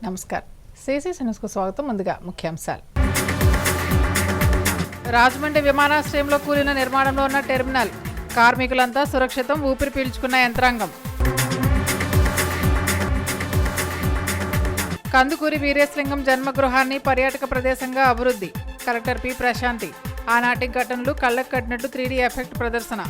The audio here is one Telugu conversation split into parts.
నమస్కారం. సిసిసి న్యూస్కు స్వాగతం. ముందుగా ముఖ్యాంశాలు. రాజమండ్రి విమానాశ్రయంలో కూలిన నిర్మాణంలో ఉన్న టెర్మినల్ కార్మికులంతా సురక్షితం, ఊపిరి పీల్చుకున్న యంత్రాంగం. కందుకూరి వీరేశలింగం జన్మగృహాన్ని పర్యాటక ప్రదేశంగా అభివృద్ధి. Collector P Prashanti. ఆనాటి ఘటనలు కళ్ళకు కట్టినట్టు 3D ఎఫెక్ట్ ప్రదర్శన.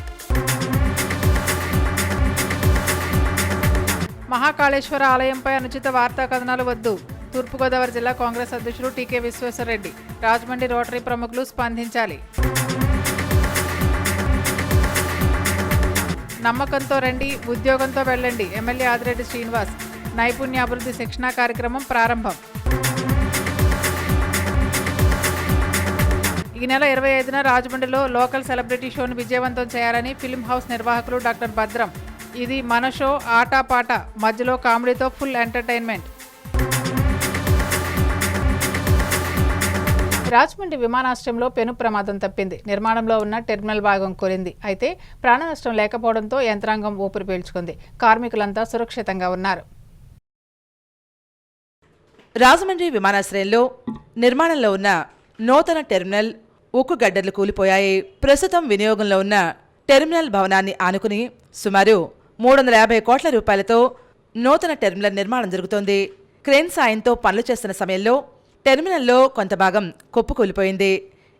మహాకాళేశ్వర ఆలయంపై అనుచిత వార్తా కథనాలు వద్దు. తూర్పుగోదావరి జిల్లా కాంగ్రెస్ అధ్యక్షుడు టీకే విశ్వేశ్వరరెడ్డి. రాజమండ్రి రోటరీ ప్రముఖులు స్పందించాలి. నమ్మకంతో రండి, ఉద్యోగంతో వెళ్ళండి. ఎమ్మెల్యే ఆదిరెడ్డి శ్రీనివాస్. నైపుణ్యాభివృద్ధి శిక్షణా కార్యక్రమం ప్రారంభం. ఈ నెల 25న రాజమండ్రిలో లోకల్ సెలబ్రిటీ షోను విజయవంతం చేయాలని ఫిల్మ్ హౌస్ నిర్వాహకులు డాక్టర్ భద్రం. ఇది మన షో, ఆటాపాట, మధ్యలో కామెడీతో ఫుల్ ఎంటర్టైన్మెంట్. రాజమండ్రి విమానాశ్రయంలో పెను ప్రమాదం తప్పింది. నిర్మాణంలో ఉన్న టెర్మినల్ భాగం కూలింది. అయితే ప్రాణ నష్టం లేకపోవడంతో యంత్రాంగం ఊపిరి పీల్చుకుంది. కార్మికులంతా సురక్షితంగా ఉన్నారు. రాజమండ్రి విమానాశ్రయంలో నిర్మాణంలో ఉన్న నూతన టెర్మినల్ ఉక్కు గడ్డర్లు కూలిపోయాయి. ప్రస్తుతం వినియోగంలో ఉన్న టెర్మినల్ భవనాన్ని ఆనుకుని సుమారు 350 కోట్ల రూపాయలతో నూతన టెర్మినల్ నిర్మాణం జరుగుతోంది. క్రేన్ సాయంతో పనులు చేస్తున్న సమయంలో టెర్మినల్లో కొంత భాగం కుప్పకూలిపోయింది.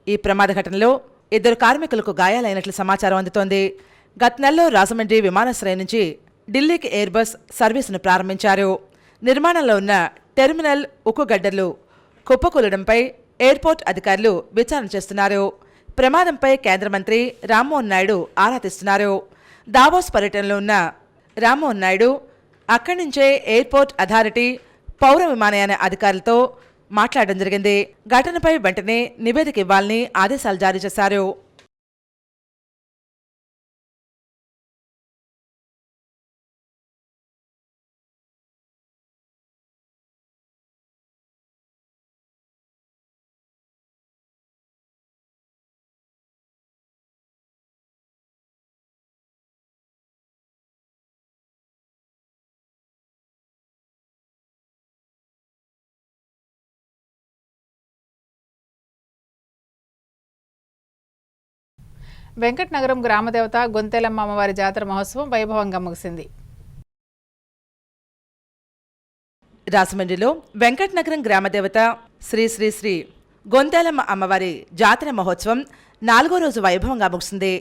ఈ ప్రమాద ఘటనలో 2 కార్మికులకు గాయాలైనట్లు సమాచారం అందుతోంది. గత నెలలో రాజమండ్రి విమానాశ్రయం నుంచి ఢిల్లీకి ఎయిర్ బస్ సర్వీసును ప్రారంభించారు. నిర్మాణంలో ఉన్న టెర్మినల్ ఉక్కు గడ్డర్లు కుప్పకూలడంపై ఎయిర్పోర్ట్ అధికారులు విచారణ చేస్తున్నారు. ప్రమాదంపై కేంద్ర మంత్రి రామ్మోహన్ నాయుడు ఆరా తీస్తున్నారు. దావోస్ పర్యటనలో ఉన్న రామ్మోహన్ నాయుడు అక్కడి నుంచే ఎయిర్పోర్ట్ అథారిటీ, పౌర విమానయాన అధికారులతో మాట్లాడడం జరిగింది. ఘటనపై వెంటనే నివేదిక ఇవ్వాలని ఆదేశాలు జారీ చేశారు. వెంకట నగరం గ్రామదేవత గొంతెలమ్మ అమ్మవారి జాతర మహోత్సవం వైభవంగా ముగిసింది. రాజమండ్రిలో వెంకట నగరం గ్రామదేవత శ్రీ శ్రీ శ్రీ గొంతెలమ్మ అమ్మవారి జాతర మహోత్సవం 4వ రోజు వైభవంగా ముగిసింది.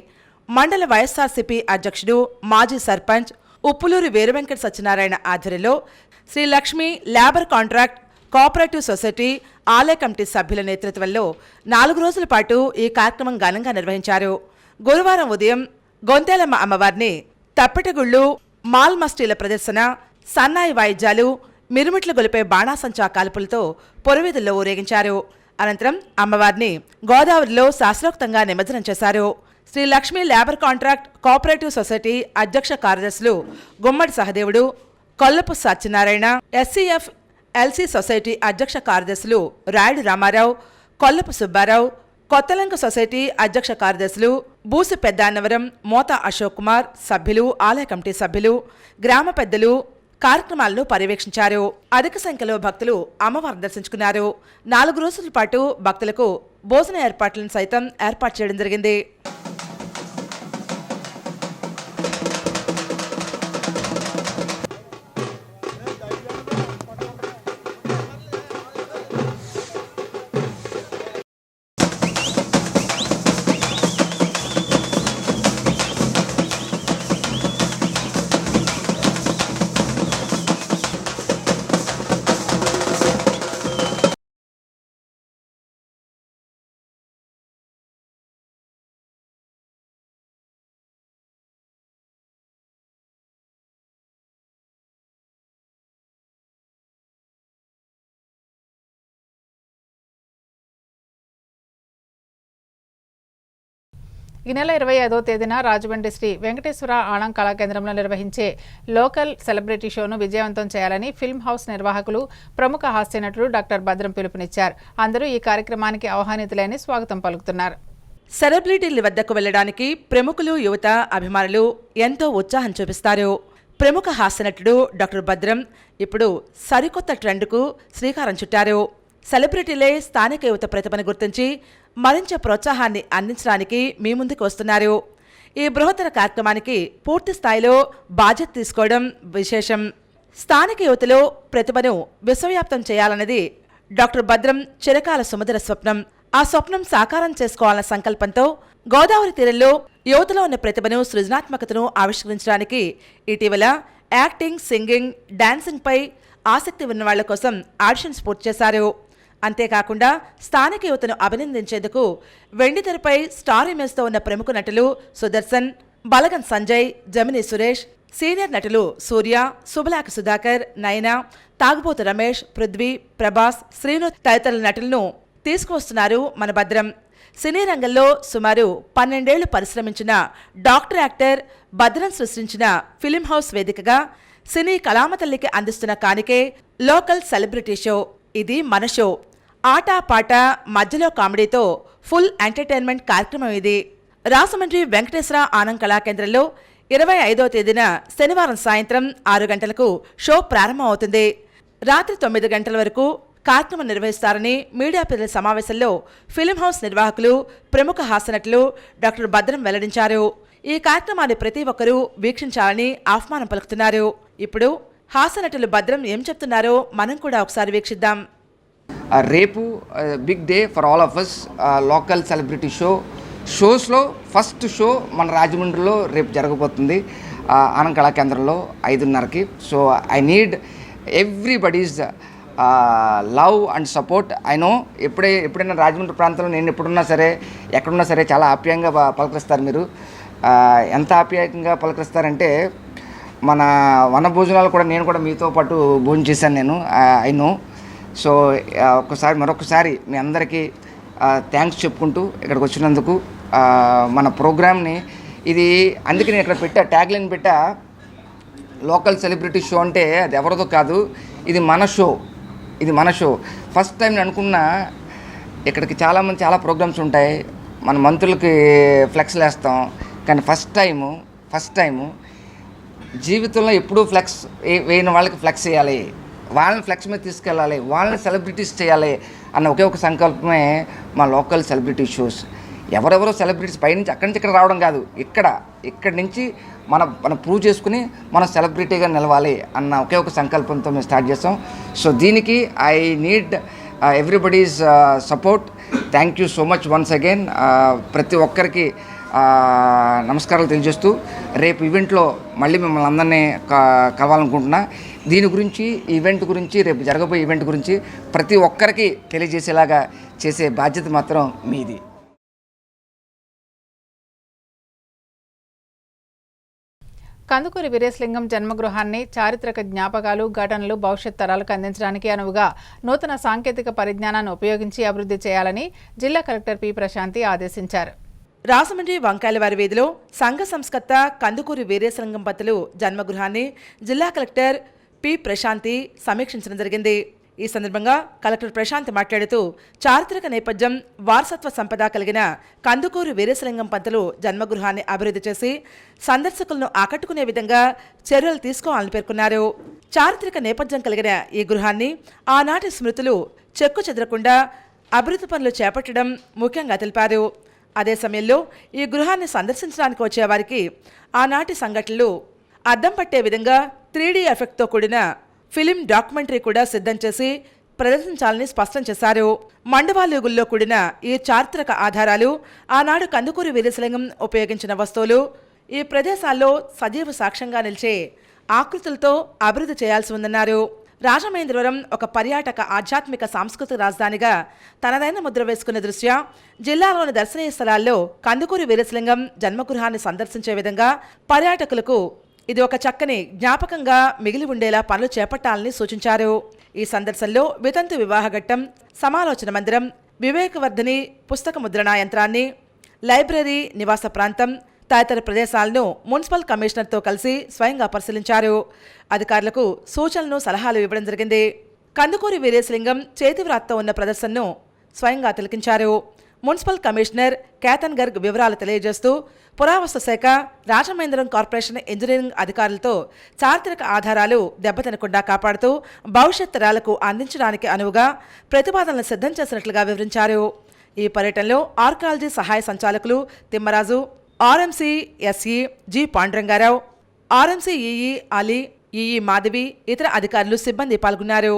మండల వైఎస్ఆర్సీపీ అధ్యక్షుడు, మాజీ సర్పంచ్ ఉప్పులూరు వీరవెంకట సత్యనారాయణ ఆధ్వర్యంలో Sri Lakshmi labour contract cooperative society ఆలయ కమిటీ సభ్యుల నేతృత్వంలో 4 రోజుల పాటు ఈ కార్యక్రమం ఘనంగా నిర్వహించారు. గురువారం ఉదయం గొంతెలమ్మ అమ్మవారిని తప్పెటగుళ్ళు, మాల్మస్టీల ప్రదర్శన, సన్నాయి వాయిద్యాలు, మిరుమిట్లు గొలిపే బాణాసంచా కాల్పులతో పొరవీధుల్లో ఊరేగించారు. అనంతరం అమ్మవారిని గోదావరిలో శాస్త్రోక్తంగా నిమజ్జనం చేశారు. Sri Lakshmi labour contract cooperative society అధ్యక్ష కార్యదర్శులు Gummadi Sahadevudu, Kollapu Satyanarayana, SCF LC society అధ్యక్ష కార్యదర్శులు రాయుడు రామారావు, కొల్లపు సుబ్బారావు, కొత్తలంక సొసైటీ అధ్యక్ష కార్యదర్శులు బూసు పెద్దాన్నవరం, మోత అశోక్ కుమార్, సభ్యులు, ఆలయ కమిటీ సభ్యులు, గ్రామ పెద్దలు కార్యక్రమాలను పర్యవేక్షించారు. అధిక సంఖ్యలో భక్తులు అమ్మవారిని దర్శించుకున్నారు. 4 రోజుల పాటు భక్తులకు భోజన ఏర్పాట్లను సైతం ఏర్పాటు చేయడం జరిగింది. ఈ నెల 25వ తేదీన రాజమండ్రి శ్రీ వెంకటేశ్వర ఆణం కళాకేంద్రంలో నిర్వహించే లోకల్ సెలబ్రిటీ షోను విజయవంతం చేయాలని ఫిల్మ్ హౌస్ నిర్వాహకులు, ప్రముఖ హాస్య నటులు డాక్టర్ భద్రం పిలుపునిచ్చారు. అందరూ ఈ కార్యక్రమానికి ఆహ్వానితులని స్వాగతం పలుకుతున్నారు. సెలబ్రిటీల వద్దకు వెళ్లడానికి ప్రముఖులు, యువత, అభిమానులు ఎంతో ఉత్సాహం చూపిస్తారు. ప్రముఖ హాస్యనటుడు డాక్టర్ భద్రం ఇప్పుడు సరికొత్త ట్రెండ్కు శ్రీకారం చుట్టారు. సెలబ్రిటీలే స్థానిక యువత ప్రతిభను గుర్తించి మరింత ప్రోత్సాహాన్ని అందించడానికి మీ ముందుకు వస్తున్నారు. ఈ బృహత్తర కార్యక్రమానికి పూర్తి స్థాయిలో బాధ్యత తీసుకోవడం విశేషం. స్థానిక యువతలో ప్రతిభను విశ్వవ్యాప్తం చేయాలన్నది డాక్టర్ భద్రం చిరకాల సుమధుర స్వప్నం. ఆ స్వప్నం సాకారం చేసుకోవాలన్న సంకల్పంతో గోదావరి తీరంలో యువతలో ఉన్న ప్రతిభను, సృజనాత్మకతను ఆవిష్కరించడానికి ఇటీవల యాక్టింగ్, సింగింగ్, డాన్సింగ్పై ఆసక్తి ఉన్న వాళ్ల కోసం ఆడిషన్స్ పూర్తి చేశారు. అంతేకాకుండా స్థానిక యువతను అభినందించేందుకు వెండితెరపై స్టార్ ఇమేజ్తో ఉన్న ప్రముఖ నటులు సుదర్శన్, బలగన్ సంజయ్, జమిని సురేష్, సీనియర్ నటులు సూర్య, సుబలాక సుధాకర్, నయన, తాగుబోతు రమేష్, పృథ్వీ, ప్రభాస్, శ్రీను తదితరుల నటులను తీసుకువస్తున్నారు మన భద్రం. సినీ రంగంలో సుమారు 12 ఏళ్లు పరిశ్రమించిన డాక్టర్ యాక్టర్ భద్రం సృష్టించిన ఫిలిం హౌస్ వేదికగా సినీ కళామతల్లికి అందిస్తున్న కానికే లోకల్ సెలబ్రిటీ షో. ఇది మన షో. ఆట పాట మధ్యలో కామెడీతో ఫుల్ ఎంటర్టైన్మెంట్ కార్యక్రమం ఇది. రాజమండ్రి వెంకటేశ్వర ఆనంద్ కళాకేంద్రంలో 25వ తేదీన శనివారం సాయంత్రం 6 గంటలకు షో ప్రారంభం అవుతుంది. రాత్రి 9 గంటల వరకు కార్యక్రమం నిర్వహిస్తారని మీడియా ప్రతినిధుల సమావేశంలో ఫిలిం హౌస్ నిర్వాహకులు, ప్రముఖ హాస్యనటులు డాక్టర్ భద్రం వెల్లడించారు. ఈ కార్యక్రమాన్ని ప్రతి ఒక్కరూ వీక్షించాలని ఆహ్వానం పలుకుతున్నారు. ఇప్పుడు హాస్యనటులు భద్రం ఏం చెప్తున్నారో మనం కూడా ఒకసారి వీక్షిద్దాం. రేపు big day for all of us. Local celebrity షోస్లో ఫస్ట్ షో మన రాజమండ్రిలో రేపు జరగబోతుంది ఆనంద్ కళాకేంద్రంలో 5:30కి. So I need everybody's love and support. I know ఎప్పుడైనా రాజమండ్రి ప్రాంతంలో నేను ఎప్పుడున్నా సరే, ఎక్కడున్నా సరే చాలా ఆప్యాయంగా పలకరిస్తారు మీరు. ఎంత ఆప్యాయంగా పలకరిస్తారంటే మన వనభోజనాలు కూడా నేను కూడా మీతో పాటు భోజనం చేశాను నేను. I know. సో మరొకసారి మీ అందరికీ థ్యాంక్స్ చెప్పుకుంటూ ఇక్కడికి వచ్చినందుకు మన ప్రోగ్రామ్ని ఇది అందుకే నేను ఇక్కడ ట్యాగ్లైన్ పెట్టా, లోకల్ సెలబ్రిటీ షో అంటే అది ఎవరిదో కాదు, ఇది మన షో. ఇది మన షో. ఫస్ట్ టైం నేను అనుకున్నా ఇక్కడికి చాలామంది చాలా ప్రోగ్రామ్స్ ఉంటాయి, మన మంత్రులకి ఫ్లెక్స్లు వేస్తాం, కానీ ఫస్ట్ టైము జీవితంలో ఎప్పుడూ ఫ్లెక్స్ వేయని వాళ్ళకి ఫ్లెక్స్ వేయాలి, వాళ్ళని ఫ్లెక్స్ మీద తీసుకెళ్ళాలి, వాళ్ళని సెలబ్రిటీస్ చేయాలి అన్న ఒకే ఒక సంకల్పమే మా లోకల్ సెలబ్రిటీ షోస్. ఎవరెవరో సెలబ్రిటీస్ పైనుంచి అక్కడి నుంచి ఇక్కడ రావడం కాదు, ఇక్కడి నుంచి మనం ప్రూవ్ చేసుకుని మనం సెలబ్రిటీగా నిలవాలి అన్న ఒకే ఒక సంకల్పంతో మేము స్టార్ట్ చేస్తాం. సో దీనికి I need everybody's support. Thank you so much once again. ప్రతి ఒక్కరికి నమస్కారాలు తెలియజేస్తూ రేపు ఈవెంట్లో మళ్ళీ మిమ్మల్ని అందరినీ కలవాలనుకుంటున్నా. దీని గురించి, ఈవెంట్ గురించి, రేపు జరగబోయే ఈవెంట్ గురించి ప్రతి ఒక్కరికి తెలియజేసేలాగా చేసే బాధ్యత మాత్రం మీది. కందుకూరి వీరేశలింగం జన్మగృహాన్ని చారిత్రక జ్ఞాపకాలు, ఘటనలు భవిష్యత్ తరాలకు అందించడానికి అనువుగా నూతన సాంకేతిక పరిజ్ఞానాన్ని ఉపయోగించి అభివృద్ధి చేయాలని జిల్లా కలెక్టర్ పి ప్రశాంతి ఆదేశించారు. రాజమండ్రి వంకాయలవారి వీధిలో సంఘ సంస్కర్త కందుకూరి వీరేశలింగం పంతులు జన్మగృహాన్ని జిల్లా కలెక్టర్ పి ప్రశాంతి సమీక్షించడం జరిగింది. ఈ సందర్భంగా కలెక్టర్ ప్రశాంత్ మాట్లాడుతూ చారిత్రక నేపథ్యం, వారసత్వ సంపద కలిగిన కందుకూరి వీరేశలింగం పంతులు జన్మగృహాన్ని అభివృద్ధి చేసి సందర్శకులను ఆకట్టుకునే విధంగా చర్యలు తీసుకోవాలని పేర్కొన్నారు. చారిత్రక నేపథ్యం కలిగిన ఈ గృహాన్ని ఆనాటి స్మృతులు చెక్కు చెదరకుండా అభివృద్ధి పనులు చేపట్టడం ముఖ్యంగా తెలిపారు. అదే సమయంలో ఈ గృహాన్ని సందర్శించడానికి వచ్చేవారికి ఆనాటి సంఘటనలు అద్దం పట్టే విధంగా 3D ఎఫెక్ట్తో కూడిన ఫిలిం డాక్యుమెంటరీ కూడా సిద్ధం చేసి ప్రదర్శించాలని స్పష్టం చేశారు. మండవాలుగుల్లో కూడిన ఈ చారిత్రక ఆధారాలు, ఆనాడు కందుకూరి వీరేశలింగం ఉపయోగించిన వస్తువులు ఈ ప్రదేశాల్లో సజీవ సాక్ష్యంగా నిలిచే ఆకృతులతో అభివృద్ధి చేయాల్సి ఉందన్నారు. రాజమహేంద్రవరం ఒక పర్యాటక, ఆధ్యాత్మిక, సాంస్కృతిక రాజధానిగా తనదైన ముద్ర వేసుకున్న దృష్ట్యా జిల్లాలోని దర్శనీయ స్థలాల్లో కందుకూరి వీరేశలింగం జన్మగృహాన్ని సందర్శించే విధంగా పర్యాటకులకు ఇది ఒక చక్కని జ్ఞాపకంగా మిగిలి ఉండేలా పనులు చేపట్టాలని సూచించారు. ఈ సందర్శనలో వితంతు వివాహ ఘట్టం, సమాలోచన మందిరం, వివేకవర్ధిని పుస్తక ముద్రణా యంత్రాన్ని, లైబ్రరీ, నివాస ప్రాంతం తదితర ప్రదేశాలను మున్సిపల్ కమిషనర్తో కలిసి స్వయంగా పరిశీలించారు. అధికారులకు సూచనలు, సలహాలు ఇవ్వడం జరిగింది. కందుకూరి వీరేశలింగం చేతివ్రాతతో ఉన్న ప్రదర్శనను స్వయంగా తిలకించారు. మున్సిపల్ కమిషనర్ కేతన్ గర్గ్ వివరాలు తెలియజేస్తూ పురావస్తు శాఖ, రాజమహేంద్రం కార్పొరేషన్ ఇంజనీరింగ్ అధికారులతో చారిత్రక ఆధారాలు దెబ్బతినకుండా కాపాడుతూ భవిష్యత్ తరాలకు అందించడానికి అనువుగా ప్రతిపాదనలు సిద్ధం చేసినట్లుగా వివరించారు. ఈ పర్యటనలో ఆర్కాలజీ సహాయ సంచాలకులు Timmaraju, RMC SE G Pandurangarao, RMC EE Ali, EE Madhavi, ఇతర అధికారులు, సిబ్బంది పాల్గొన్నారు.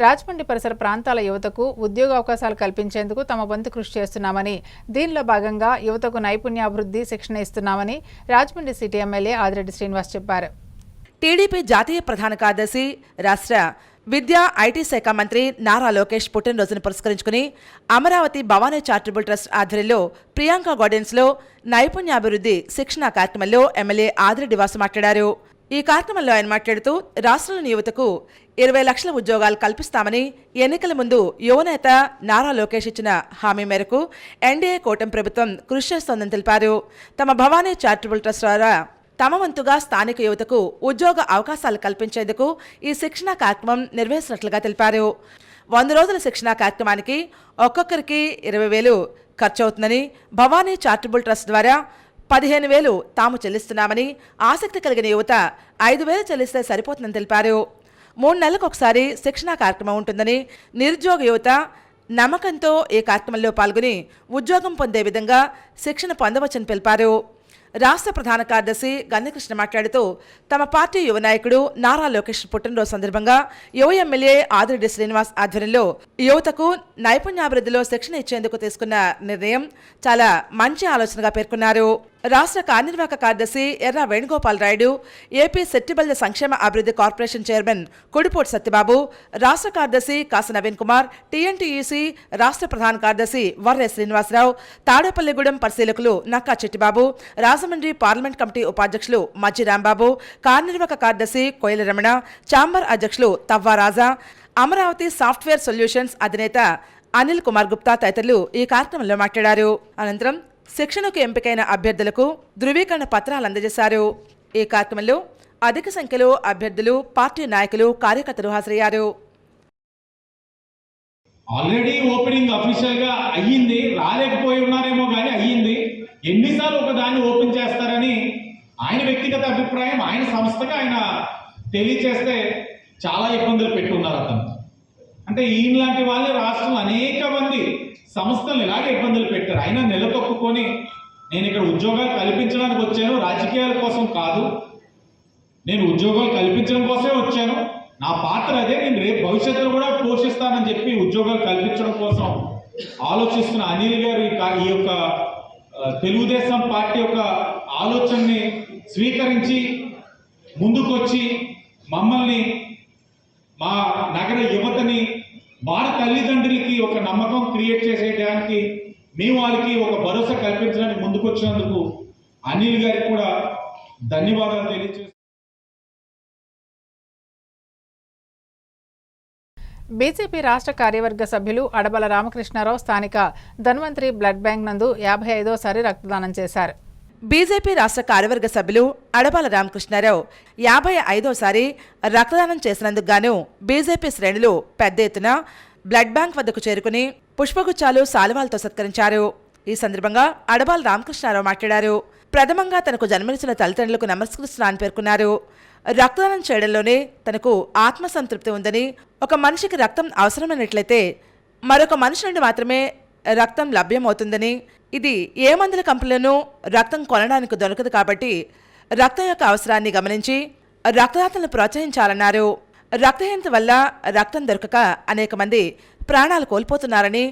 రాజమండ్రి పరిసర ప్రాంతాల యువతకు ఉద్యోగ అవకాశాలు కల్పించేందుకు తమ వంతు కృషి చేస్తున్నామని, దీనిలో భాగంగా యువతకు నైపుణ్యాభివృద్ధి శిక్షణ ఇస్తున్నామని రాజమండ్రి సిటీ ఎమ్మెల్యే ఆదిరెడ్డి శ్రీనివాస్ చెప్పారు. టీడీపీ జాతీయ ప్రధాన కార్యదర్శి, రాష్ట్ర విద్యా ఐటీ శాఖ మంత్రి నారా లోకేష్ పుట్టినరోజును పురస్కరించుకుని అమరావతి భవానీ చారిటబుల్ ట్రస్ట్ ఆధ్వర్యంలో ప్రియాంక గార్డెన్స్లో నైపుణ్యాభివృద్ధి శిక్షణ కార్యక్రమంలో ఎమ్మెల్యే ఆదిరెడ్డి వాసు మాట్లాడారు. ఈ కార్యక్రమంలో ఆయన మాట్లాడుతూ రాష్ట్రంలోని యువతకు 20 లక్షల ఉద్యోగాలు కల్పిస్తామని ఎన్నికల ముందు యువనేత నారా లోకేష్ ఇచ్చిన హామీ మేరకు ఎన్డీఏ కూటమి ప్రభుత్వం కృషి చేస్తోందని తెలిపారు. తమ భవానీ చారిటబుల్ ట్రస్ట్ ద్వారా తమ వంతుగా స్థానిక యువతకు ఉద్యోగ అవకాశాలు కల్పించేందుకు ఈ శిక్షణ కార్యక్రమం నిర్వహిస్తున్నట్లుగా తెలిపారు. 100 రోజుల శిక్షణ కార్యక్రమానికి ఒక్కొక్కరికి 20,000 ఖర్చు అవుతుందని, భవానీ చారిటబుల్ ట్రస్ట్ ద్వారా 15,000 తాము చెల్లిస్తున్నామని, ఆసక్తి కలిగిన యువత 5,000 చెల్లిస్తే సరిపోతుందని తెలిపారు. 3 నెలలకు ఒకసారి శిక్షణ కార్యక్రమం ఉంటుందని, నిరుద్యోగ యువత నమ్మకంతో ఈ కార్యక్రమంలో పాల్గొని ఉద్యోగం పొందే విధంగా శిక్షణ పొందవచ్చని తెలిపారు. రాష్ట్ర ప్రధాన కార్యదర్శి గంధకృష్ణ మాట్లాడుతూ తమ పార్టీ యువ నాయకుడు నారా లోకేష్ పుట్టినరోజు సందర్భంగా యువ ఎమ్మెల్యే ఆదిరెడ్డి శ్రీనివాస్ ఆధ్వర్యంలో యువతకు నైపుణ్యాభివృద్ధిలో శిక్షణ ఇచ్చేందుకు తీసుకున్న నిర్ణయం చాలా మంచి ఆలోచనగా పేర్కొన్నారు. రాష్ట్ర కార్యనిర్వాహక కార్యదర్శి ఎర్ర వేణుగోపాల్ రాయుడు, ఏపీ సెట్టిబల్య సంక్షేమ అభివృద్ధి కార్పొరేషన్ చైర్మన్ కుడిపోటి సత్యబాబు, రాష్ట్ర కార్యదర్శి కాసు నవీన్ కుమార్, టీఎన్టీయూసీ రాష్ట్ర ప్రధాన కార్యదర్శి వర్రె శ్రీనివాసరావు, తాడేపల్లిగూడెం పరిశీలకులు నక్కా చిట్టిబాబు, రాజమండ్రి పార్లమెంట్ కమిటీ ఉపాధ్యక్షులు మజ్జి రాంబాబు, కార్యనిర్వాహక కార్యదర్శి కోయిల రమణ, ఛాంబర్ అధ్యక్షులు తవ్వా రాజా, అమరావతి సాఫ్ట్వేర్ సొల్యూషన్స్ అధినేత అనిల్ కుమార్ గుప్తా తదితరులు ఈ కార్యక్రమంలో మాట్లాడారు. అనంతరం శిక్షణకు ఎంపికైన అభ్యర్థులకు ధృవీకరణ పత్రాలు అందజేశారు. ఈ కార్యక్రమంలో అధిక సంఖ్యలో అభ్యర్థులు, పార్టీ నాయకులు, కార్యకర్తలు హాజరయ్యారు. ఆల్రెడీ ఓపెనింగ్ అఫీషియల్ గా అయ్యింది, రాలేకపోయి ఉన్నారేమో కానీ అయ్యింది. ఎన్నిసార్లు ఒక దాన్ని ఓపెన్ చేస్తారని ఆయన వ్యక్తిగత అభిప్రాయం, ఆయన సంస్థగా ఆయన తెలియచేస్తే చాలా ఇబ్బందులు పెట్టున్నారు అతను. అంటే ఈయన లాంటి వాళ్ళే రాష్ట్రంలో అనేక మంది సంస్థలు ఇలాగే ఇబ్బందులు పెట్టారు. అయినా నిలదొక్కుని నేను ఇక్కడ ఉద్యోగాలు కల్పించడానికి వచ్చాను, రాజకీయాల కోసం కాదు, నేను ఉద్యోగాలు కల్పించడం కోసమే వచ్చాను, నా పాత్ర అదే, నేను రేపు భవిష్యత్తులో కూడా పోషిస్తానని చెప్పి ఉద్యోగాలు కల్పించడం కోసం ఆలోచిస్తున్న అనిల్ గారు ఈ యొక్క తెలుగుదేశం పార్టీ యొక్క ఆలోచనని స్వీకరించి ముందుకొచ్చి మమ్మల్ని, మా నగర యువతని, వారి తల్లిదండ్రులకి ఒక నమ్మకం క్రియేట్ చేసేయడానికి, మేము వాళ్ళకి ఒక భరోసా కల్పించడానికి ముందుకొచ్చినందుకు అనిల్ గారికి కూడా ధన్యవాదాలు తెలియజేస్తున్నాను. బీజేపీ రాష్ట్ర కార్యవర్గ సభ్యులు అడబల రామకృష్ణారావు స్థానిక ధన్వంతరి బ్లడ్ బ్యాంక్ నందు 55వసారి రక్తదానం చేశారు. బీజేపీ రాష్ట్ర కార్యవర్గ సభ్యులు అడబాల రామకృష్ణారావు 55వసారి రక్తదానం చేసినందుకు గాను బీజేపీ శ్రేణులు పెద్ద ఎత్తున బ్లడ్ బ్యాంక్ వద్దకు చేరుకుని పుష్పగుచ్చాలు, శాలువాలతో సత్కరించారు. ఈ సందర్భంగా అడబాల రామకృష్ణారావు మాట్లాడారు. ప్రథమంగా తనకు జన్మనిచ్చిన తల్లిదండ్రులకు నమస్కరిస్తున్నానని పేర్కొన్నారు. రక్తదానం చేయడంలోనే తనకు ఆత్మసంతృప్తి ఉందని, ఒక మనిషికి రక్తం అవసరమైనట్లయితే మరొక మనిషి నుండి మాత్రమే రక్తం లభ్యమవుతుందని, ఇది ఏ మందుల కంపెనీలను రక్తం కొనడానికి దొరకదు కాబట్టి రక్తం యొక్క అవసరాన్ని గమనించి రక్తదాతలను ప్రోత్సహించాలన్నారు. రక్తహీనత వల్ల రక్తం దొరకక అనేక మంది ప్రాణాలు కోల్పోతున్నారని,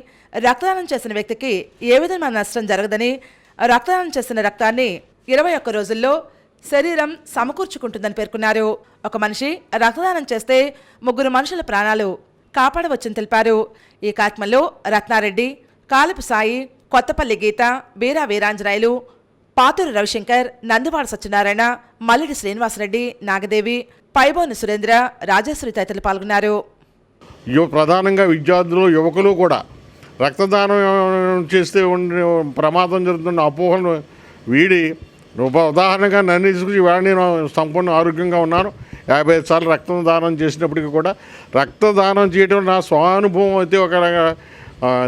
రక్తదానం చేసిన వ్యక్తికి ఏ విధమైన నష్టం జరగదని, రక్తదానం చేసిన రక్తాన్ని 21 రోజుల్లో శరీరం సమకూర్చుకుంటుందని పేర్కొన్నారు. ఒక మనిషి రక్తదానం చేస్తే 3 మనుషుల ప్రాణాలు కాపాడవచ్చని తెలిపారు. ఈ కార్యక్రమంలో రత్నారెడ్డి, కాలపు సాయి, కొత్తపల్లి గీత, బీరా వీరాంజనాయులు, పాతూరు రవిశంకర్, నందువాడ సత్యనారాయణ, మల్లిడి శ్రీనివాసరెడ్డి, నాగదేవి, పైబోని సురేంద్ర, రాజేశ్వరి తదితరులు పాల్గొన్నారు. ప్రధానంగా విద్యార్థులు యువకులు కూడా రక్తదానం చేస్తే ఉండే ప్రమాదం జరుగుతున్న అపోహలను వీడి ఉదాహరణగా నన్ను తీసుకుని ఇవాళ నేను సంపూర్ణ ఆరోగ్యంగా ఉన్నాను. 55 సార్లు రక్తదానం చేసినప్పటికీ కూడా రక్తదానం చేయడం నా స్వానుభవం అయితే ఒక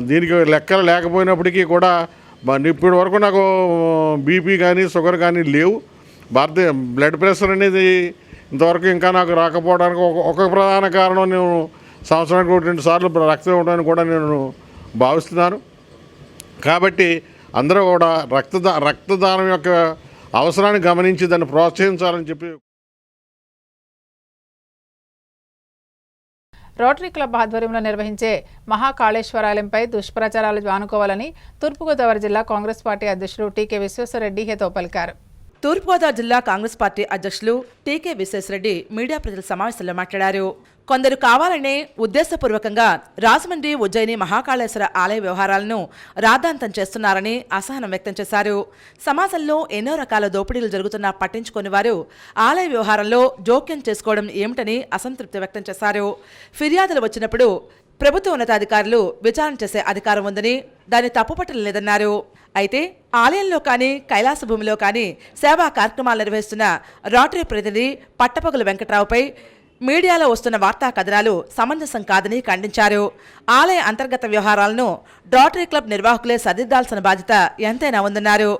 దీనికి లెక్కలు లేకపోయినప్పటికీ కూడా ఇప్పటి వరకు నాకు బీపీ కానీ షుగర్ కానీ లేవు. బ్లడ్ ప్రెషర్ అనేది ఇంతవరకు ఇంకా నాకు రాకపోవడానికి ఒక ప్రధాన కారణం నేను సంవత్సరానికి 2 సార్లు రక్తం ఇవ్వడానికి కూడా నేను భావిస్తున్నాను. కాబట్టి అందరూ కూడా రక్తదానం యొక్క అవసరాన్ని గమనించి దాన్ని ప్రోత్సహించాలని చెప్పి రోటరీ క్లబ్ ఆధ్వర్యంలో నిర్వహించే మహాకాళేశ్వరాలయంపై దుష్ప్రచారాలు మానుకోవాలని తూర్పుగోదావరి జిల్లా కాంగ్రెస్ పార్టీ అధ్యక్షుడు టీకే విశ్వేశ్వరరెడ్డి హితవు పలికారు. తూర్పుగోదావరి జిల్లా కాంగ్రెస్ పార్టీ అధ్యక్షులు టీకే విశ్వేశ్వరరెడ్డి మీడియా ప్రజల సమావేశంలో మాట్లాడారు. కొందరు కావాలనే ఉద్దేశపూర్వకంగా రాజమండ్రి ఉజ్జయిని మహాకాళేశ్వర ఆలయ వ్యవహారాలను రాద్ధాంతం చేస్తున్నారని అసహనం వ్యక్తం చేశారు. సమాజంలో ఎన్నో రకాల దోపిడీలు జరుగుతున్నా పట్టించుకుని వారు ఆలయ వ్యవహారంలో జోక్యం చేసుకోవడం ఏమిటని అసంతృప్తి వ్యక్తం చేశారు. ఫిర్యాదులు వచ్చినప్పుడు ప్రభుత్వ ఉన్నతాధికారులు విచారణ చేసే అధికారం ఉందని దాన్ని తప్పుపట్టడం లేదన్నారు. అయితే ఆలయంలో కానీ కైలాస భూమిలో కానీ సేవా కార్యక్రమాలు నిర్వహిస్తున్న రోటరీ ప్రతినిధి పట్టపగలు వెంకట్రావుపై మీడియాలో వస్తున్న వార్తా కథనాలు సమంజసం కాదని ఖండించారు. ఆలయ అంతర్గత వ్యవహారాలను రోటరీ క్లబ్ నిర్వాహకులే సరిదిద్దాల్సిన బాధ్యత ఎంతైనా ఉందన్నారు.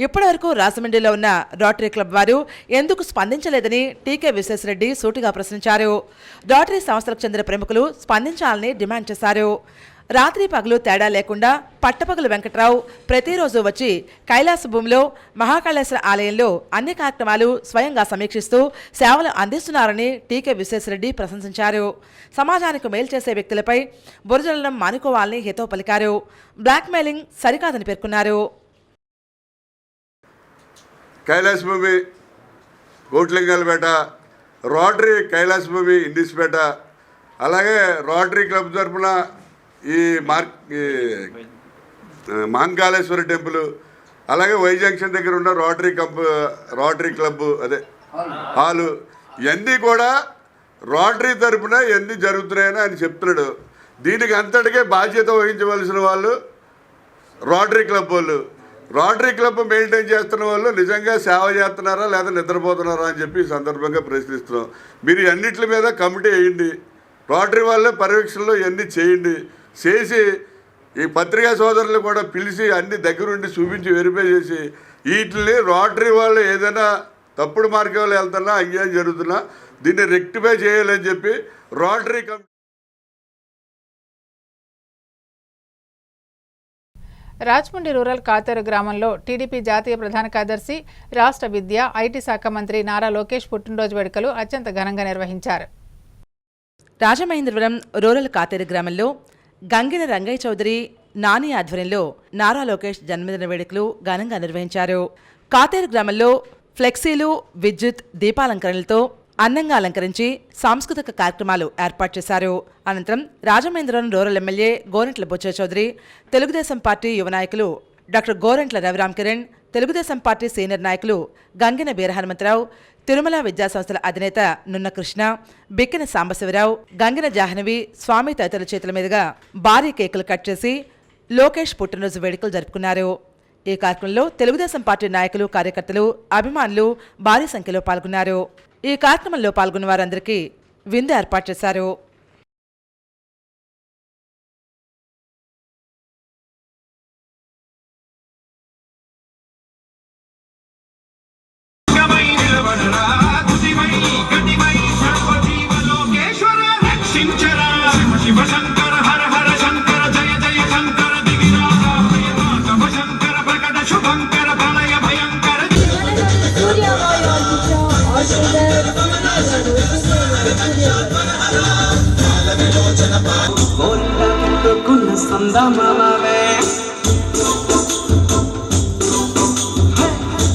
ఇప్పటివరకు రాజమండ్రిలో ఉన్న రోటరీ క్లబ్ వారు ఎందుకు స్పందించలేదని టీకే విశ్వేశ్వరరెడ్డి సూటిగా ప్రశ్నించారు. రోటరీ సంస్థలకు చెందిన ప్రముఖులు స్పందించాలని డిమాండ్ చేశారు. రాత్రి పగలు తేడా లేకుండా పట్టపగలు వెంకట్రావు ప్రతిరోజు వచ్చి కైలాస భూమిలో మహాకాళేశ్వర ఆలయంలో అన్ని కార్యక్రమాలు స్వయంగా సమీక్షిస్తూ సేవలు అందిస్తున్నారని టీకే విశ్వేశ్వరరెడ్డి ప్రశంసించారు. సమాజానికి మేలు చేసే వ్యక్తులపై బురజల్లడం మానుకోవాలని హితవు పలికారు. బ్లాక్మెయిలింగ్ సరికాదని పేర్కొన్నారు. కైలాస భూమి కోట్లింగాలపేట, రోటరీ కైలాస భూమి ఇండిస్పేట, అలాగే రోటరీ క్లబ్ తరఫున ఈ మహంకాళేశ్వర టెంపుల్, అలాగే వై జంక్షన్ దగ్గర ఉన్న రోటరీ క్లబ్ అదే హాలు, ఇవన్నీ కూడా రోటరీ తరఫున ఎన్ని జరుగుతున్నాయని ఆయన చెప్తున్నాడు. దీనికి అంతటికే బాధ్యత వహించవలసిన వాళ్ళు రోటరీ క్లబ్ వాళ్ళు. రోటరీ క్లబ్ మెయింటైన్ చేస్తున్న వాళ్ళు నిజంగా సేవ చేస్తున్నారా లేదా నిద్రపోతున్నారా అని చెప్పి ఈ సందర్భంగా ప్రశ్నిస్తున్నాం. మీరు అన్నిటి మీద కమిటీ వేయండి, రోటరీ వాళ్ళే పర్యవేక్షణలో ఇవన్నీ చేయండి. చేసి ఈ పత్రికా సోదరులు కూడా పిలిచి అన్ని దగ్గరుండి చూపించి వెరిఫై చేసి వీటిని రోటరీ వాళ్ళు ఏదైనా తప్పుడు మార్గంలో వెళ్తున్నా అన్యాయం జరుగుతున్నా దీన్ని రెక్టిఫై చేయాలని చెప్పి రోటరీ రాజమండ్రి రూరల్ కాతేరు గ్రామంలో టీడీపీ జాతీయ ప్రధాన కార్యదర్శి, రాష్ట్ర విద్య, ఐటీ శాఖ మంత్రి నారా లోకేష్ పుట్టినరోజు వేడుకలు అత్యంత ఘనంగా నిర్వహించారు. రాజమహేంద్రవరం రూరల్ కాతేరు గ్రామంలో గంగిన రంగయ్య చౌదరి నాని ఆధ్వర్యంలో నారా లోకేష్ జన్మదిన వేడుకలు ఘనంగా నిర్వహించారు. కాతేరు గ్రామంలో ఫ్లెక్సీలు, విద్యుత్ దీపాలంకరణలతో అందంగా అలంకరించి సాంస్కృతిక కార్యక్రమాలు ఏర్పాటు చేశారు. అనంతరం Rajamahendravaram rural MLA Gorantla Butchaiah Chowdary, Telugu Desam party యువ నాయకులు doctor Gorantla Raviram Kiran, Telugu Desam party senior నాయకులు గంగిన వీరహనుమంతరావు, తిరుమల విద్యాసంస్థల అధినేత నున్న కృష్ణ, బిక్కిన సాంబశివరావు, గంగిన జాహ్నవి, స్వామి తదితరుల చేతుల మీదుగా భారీ కేకులు కట్ చేసి లోకేష్ పుట్టినరోజు వేడుకలు జరుపుకున్నారు. ఈ కార్యక్రమంలో తెలుగుదేశం పార్టీ నాయకులు, కార్యకర్తలు, అభిమానులు భారీ సంఖ్యలో పాల్గొన్నారు. ఈ కార్యక్రమంలో పాల్గొన్న వారందరికీ విందు ఏర్పాటు చేశారు.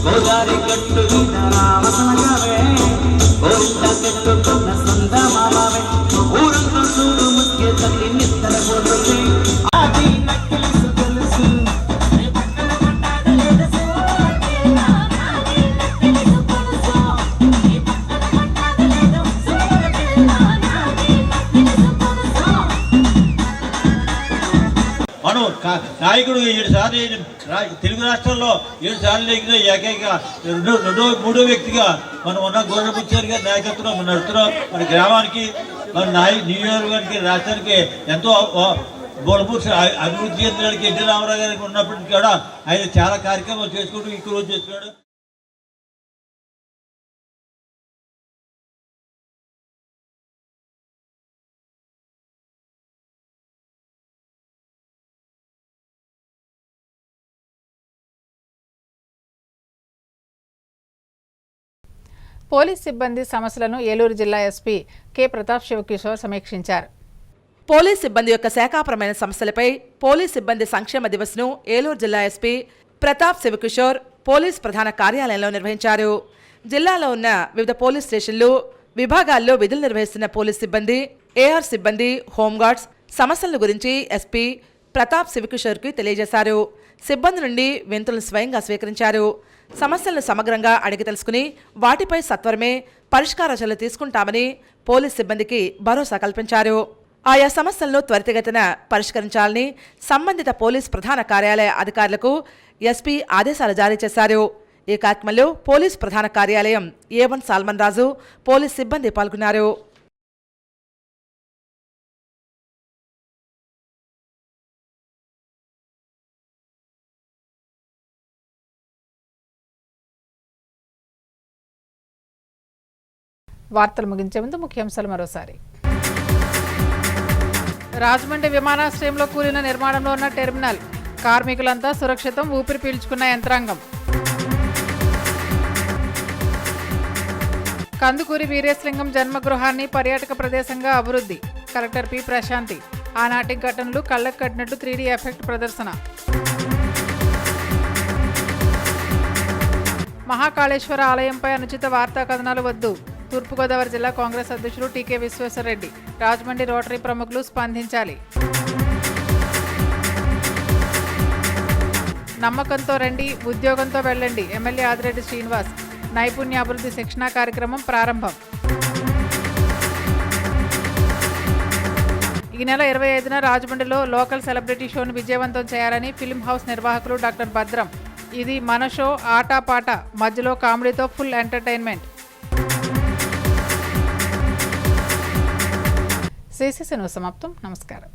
గోదారి గట్టు మీద రామసలగవే, గోరింట పెట్టుకున్న సంద మామవే, ఊరంతా చూడు ముఖ్య తల్లి నిత్తర పోతుంది. అది నక్కిలిసు తెలుసు నాయకుడు 7 సార్లు తెలుగు రాష్ట్రాల్లో 7 సార్లు నెగ్గిన ఏకైక మూడో వ్యక్తిగా మనం ఉన్న గోరముచ్చారి గారి నాయకత్వంలో మనం నడుస్తున్నాం. మన గ్రామానికి, మన నియోజకవర్గానికి, రాష్ట్రానికి ఎంతో బోలపూర్ అభివృద్ధి చెందడానికి ఎన్టీ రామారావు గారికి ఉన్నప్పటికీ కూడా ఆయన చాలా కార్యక్రమాలు చేసుకుంటూ ఈ రోజు చేస్తున్నాడు. పోలీస్ సిబ్బంది సమస్యలను ఏలూరు జిల్లా ఎస్పీ కె ప్రతాప్ శివకిషోర్ సమీక్షించారు. పోలీస్ సిబ్బంది యొక్క శాఖాపరమైన సమస్యలపై పోలీస్ సిబ్బంది సంక్షేమ దివస్ను ఏలూరు జిల్లా ఎస్పీ ప్రతాప్ శివకిషోర్ పోలీస్ ప్రధాన కార్యాలయంలో నిర్వహించారు. జిల్లాలో ఉన్న వివిధ పోలీస్ స్టేషన్లు, విభాగాల్లో విధులు నిర్వహిస్తున్న పోలీస్ సిబ్బంది, ఏఆర్ సిబ్బంది, హోంగార్డ్స్ సమస్యల గురించి ఎస్పీ ప్రతాప్ శివకిషోర్కి తెలియజేశారు. సిబ్బంది నుండి వినతులను స్వయంగా స్వీకరించారు. సమస్యలను సమగ్రంగా అడిగి తెలుసుకుని వాటిపై సత్వరమే పరిష్కార చర్యలు తీసుకుంటామని పోలీస్ సిబ్బందికి భరోసా కల్పించారు. ఆయా సమస్యలను త్వరితగతిన పరిష్కరించాలని సంబంధిత పోలీస్ ప్రధాన కార్యాలయ అధికారులకు ఎస్పీ ఆదేశాలు జారీ చేశారు. ఈ కార్యక్రమంలో పోలీస్ ప్రధాన కార్యాలయం A1 సాల్మన్ రాజు, పోలీస్ సిబ్బంది పాల్గొన్నారు. వార్తలు ముగించే ముందు ముఖ్యాంశాలు మరోసారి. రాజమండ్రి విమానాశ్రయంలో కూలిన నిర్మాణంలో ఉన్న టెర్మినల్, కార్మికులంతా సురక్షితం, ఊపిరి పీల్చుకున్న యంత్రాంగం. కందుకూరి వీరేశలింగం జన్మగృహాన్ని పర్యాటక ప్రదేశంగా అభివృద్ధి, కలెక్టర్ పి ప్రశాంతి. ఆనాటి ఘటనలు కళ్లకు కట్టినట్టు 3D ఎఫెక్ట్ ప్రదర్శన. మహాకాళేశ్వర ఆలయంపై అనుచిత వార్తా కథనాలు వద్దు, తూర్పుగోదావరి జిల్లా కాంగ్రెస్ అధ్యక్షులు టీకే విశ్వేశ్వరరెడ్డి. రాజమండ్రి రోటరీ ప్రముఖులు స్పందించాలి. నమ్మకంతో రండి, ఉద్యోగంతో వెళ్ళండి. ఎమ్మెల్యే ఆదిరెడ్డి శ్రీనివాస్. నైపుణ్యాభివృద్ధి శిక్షణా కార్యక్రమం ప్రారంభం. ఈ నెల 25న రాజమండ్రిలో లోకల్ సెలబ్రిటీ షోను విజయవంతం చేయాలని ఫిల్మ్ హౌస్ నిర్వాహకులు డాక్టర్ భద్రం. ఇది మన షో, ఆటాపాట, మధ్యలో కామెడీతో ఫుల్ ఎంటర్టైన్మెంట్. CCC న్యూస్ సమాప్తం. నమస్కారం.